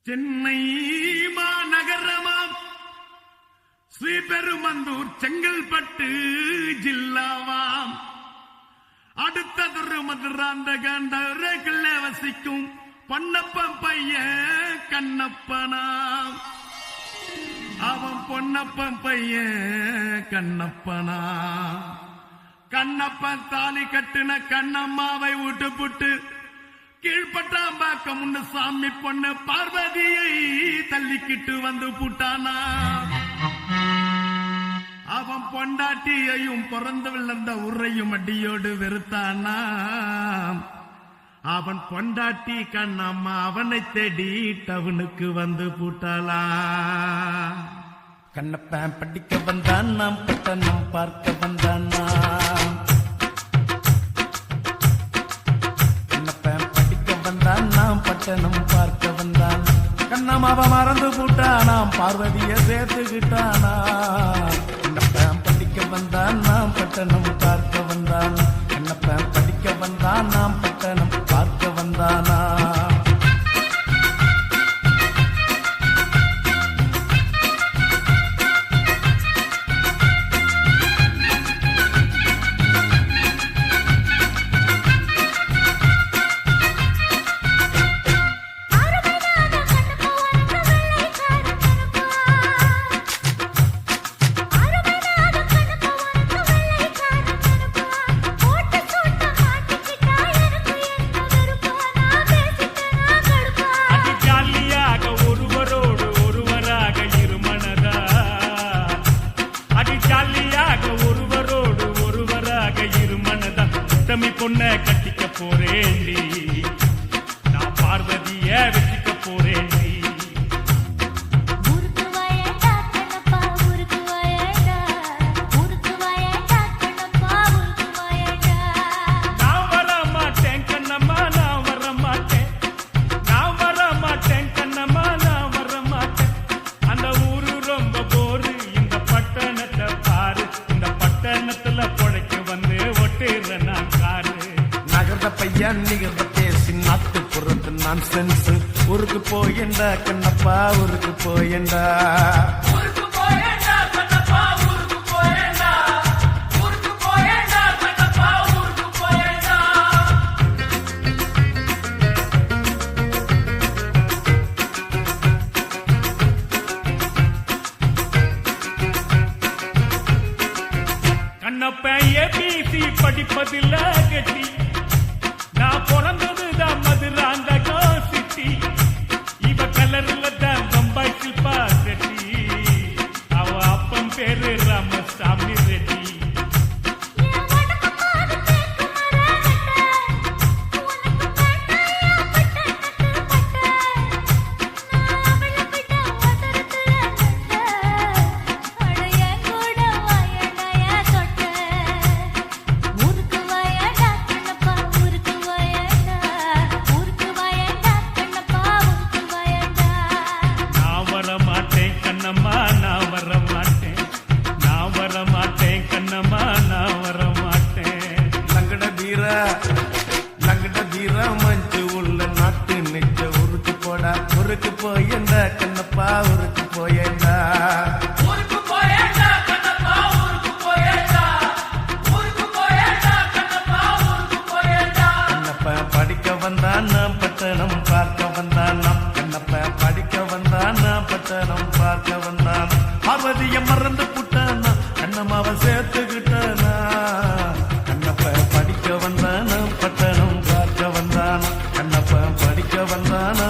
சென்னை மாநகரமாம் ஸ்ரீபெருமந்தூர் செங்கல்பட்டு ஜில்லாவாம் அடுத்ததொரு மதுராந்தகண்டரேக்குள்ள வசிக்கும் பொன்னப்பன் பையன் கண்ணப்பனாம். அவன் பொன்னப்பன் பையன் கண்ணப்பனா. கண்ணப்பன் தாலி கட்டுன கண்ணம்மாவை விட்டு புட்டு கீழ்பட்டாம்பாக்கம் முன்னு சாமி பொண்ணு பார்வதியை தள்ளிக்கிட்டு வந்து புட்டானா. அவன் பொண்டாட்டியையும் பிறந்து விழுந்த உரையும் அடியோடு வெறுத்தானா. அவன் பொண்டாட்டி கண்ணம்மா அவனை தேடி டவுனுக்கு வந்து புட்டாளா. கண்ணப்பன் படிக்க வந்தான், நாம் பட்டணம் பார்க்க வந்தான். கண்ணப்பன் படிக்க வந்தான், நாம் பட்டணம் பார்க்க வந்தான். கண்ணம்மாவை மறந்து போட்டானாம், பார்வதிய சேர்த்துக்கிட்டானா. கண்ணப்பன் படிக்க வந்தான், நாம் பட்டணம் பார்க்க வந்தான். கண்ணப்பன் படிக்க வந்தான், நாம் பட்டணம் பார்க்க வந்தானா. பொண்ண கட்டிக்க போறேண்டி, நான் பார்வதிய வெட்டிக்க போறேண்டி. நான் வர மாட்டேன் கண்ணம்மா, நான் வர மாட்டேன். நான் வர மாட்டேன் கண்ணம்மா, நான் வர மாட்டேன். அந்த ஊரு ரொம்ப போரு, இந்த பட்டணத்தை பாரு. இந்த பட்டணத்துல பொழைக்க வந்து ஒட்டுற நான் காரு. பையன் நிகழ்ந்த பேசி நாட்டு புறத்து நான் சென்ஸ். ஊருக்கு போயண்டா கண்ணப்பா, ஊருக்கு போயண்டா. கண்ணப்ப ஏபிசி படிப்பதில்ல கட்டி, நான் பிறந்ததுதான் மதுராந்தகம் சிட்டி. இவ கலர்ல தான் பம்பாய் சில்பா கட்டி. அவ அப்பன் பேரு ராமசாமி ரெட்டி. கண்ணம்மா நான் வர மாட்டேன், நான் வர மாட்டேன் கண்ணம்மா, நான் வர மாட்டேன். லங்கட தீரா மஞ்சு உள்ள நாட்டு நெஞ்ச ஊருக்கு போடா. ஊருக்கு போயண்டா கண்ணப்பா, ஊருக்கு போயண்டா. கண்ணப்ப படிக்க வந்தான், நாம் பட்டணம் பார்க்க வந்தான். கண்ணப்ப படிக்க வந்தான், நாம் பட்டணம் பார்க்க வந்தான். பார்வதிய மறந்து புட்டானா, கண்ணம்மாவை சேர்த்துக்கிட்டானா. கண்ணப்ப படிக்க வந்தானா, பட்டணம் பார்க்க வந்தானா. கண்ணப்ப படிக்க வந்தானா,